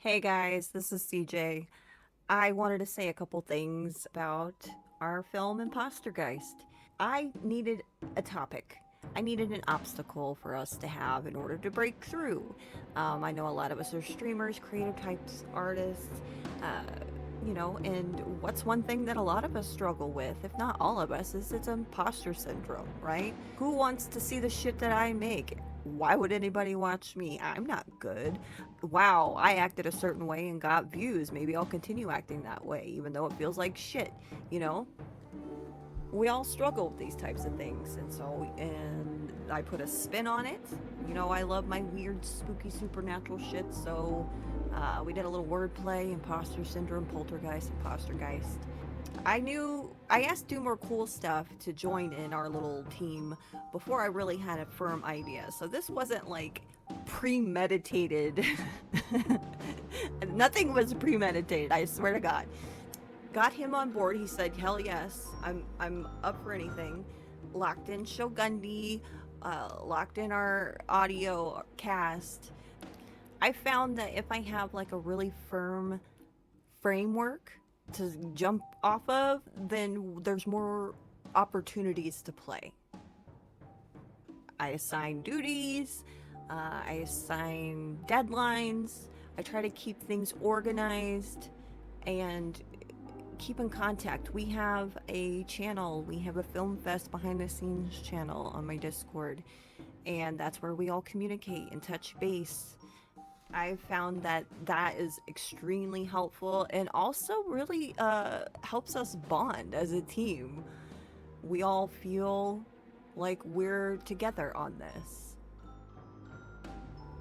Hey guys, this is CJ. I wanted to say a couple things about our film Impostergeist. I needed a topic. I needed an obstacle for us to have in order to break through. I know a lot of us are streamers, creative types, artists, and what's one thing that a lot of us struggle with, if not all of us, is it's imposter syndrome, right? Who wants to see the shit that I make? Why would anybody watch me? I'm not good. Wow, I acted a certain way and got views. Maybe I'll continue acting that way, even though it feels like shit, you know? We all struggle with these types of things, and I put a spin on it. I love my weird, spooky, supernatural shit, so we did a little wordplay, imposter syndrome, poltergeist, impostergeist. I asked Do More Cool Stuff to join in our little team before I really had a firm idea. So this wasn't like premeditated. Nothing was premeditated, I swear to God. Got him on board. He said, "Hell yes, I'm up for anything." Locked in Shogundi, locked in our audio cast. I found that if I have like a really firm framework to jump off of, then there's more opportunities to play. I assign duties, I assign deadlines, I try to keep things organized and keep in contact. We have a channel, we have a Film Fest behind the scenes channel on my Discord, and that's where we all communicate and touch base. I found that that is extremely helpful and also really helps us bond as a team. We all feel like we're together on this.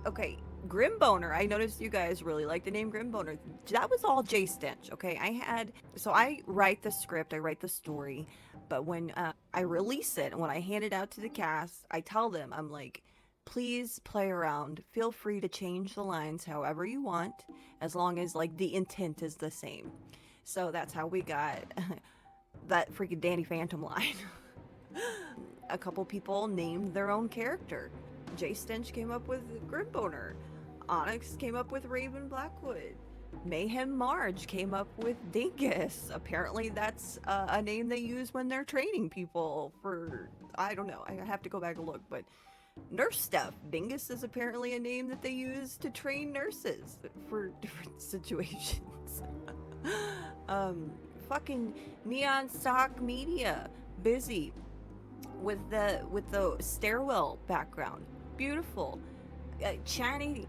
Okay, Grimboner. I noticed you guys really like the name Grimboner. That was all Jay Stench. Okay, I write the script, I write the story, but when I release it, when I hand it out to the cast, I tell them, I'm like, please play around. Feel free to change the lines however you want, as long as like the intent is the same. So that's how we got that freaking Danny Phantom line. A couple people named their own character. Jay Stench came up with Grimboner. Onyx came up with Raven Blackwood. Mayhem Marge came up with Dingus. Apparently, that's a name they use when they're training people for. I don't know. I have to go back and look, but nurse stuff. Dingus is apparently a name that they use to train nurses for different situations. Fucking Neon Stock Media, busy with the stairwell background. Beautiful. Channy,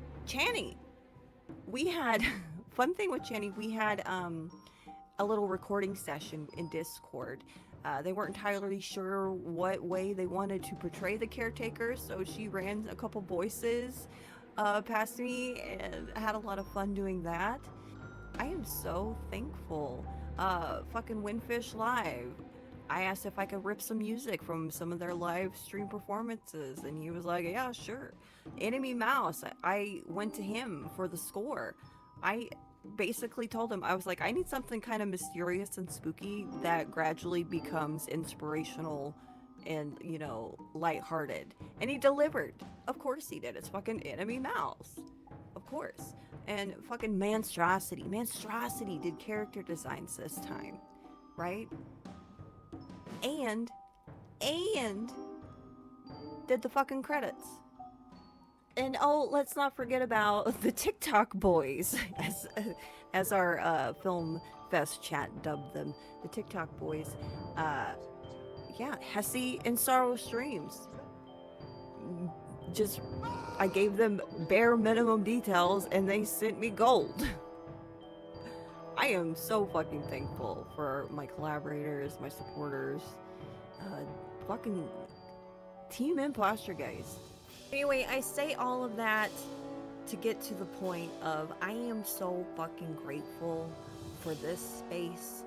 we had fun thing with Channy. We had a little recording session in Discord. They weren't entirely sure what way they wanted to portray the caretaker, so she ran a couple voices past me and had a lot of fun doing that. I am so thankful. Fucking Windfish Live. I asked if I could rip some music from some of their live stream performances, and he was like, "Yeah, sure." Enemy Mouse, I went to him for the score. I basically told him, I was like, I need something kind of mysterious and spooky that gradually becomes inspirational and, lighthearted. And he delivered. Of course he did. It's fucking Enemy Mouse. Of course. And fucking Monstrosity. Monstrosity did character designs this time, right? And did the fucking credits. And oh, let's not forget about the TikTok boys, as our film fest chat dubbed them, the TikTok boys. Yeah, Hesse and Sorrow Streams. Just, I gave them bare minimum details, and they sent me gold. I am so fucking thankful for my collaborators, my supporters, fucking Team Impostergeist. Anyway, I say all of that to get to the point of I am so fucking grateful for this space,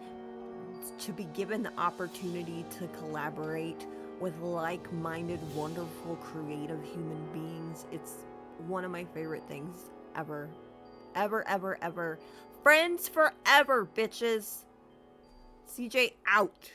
to be given the opportunity to collaborate with like-minded, wonderful, creative human beings. It's one of my favorite things ever. Ever, ever, ever. Friends forever, bitches. CJ out.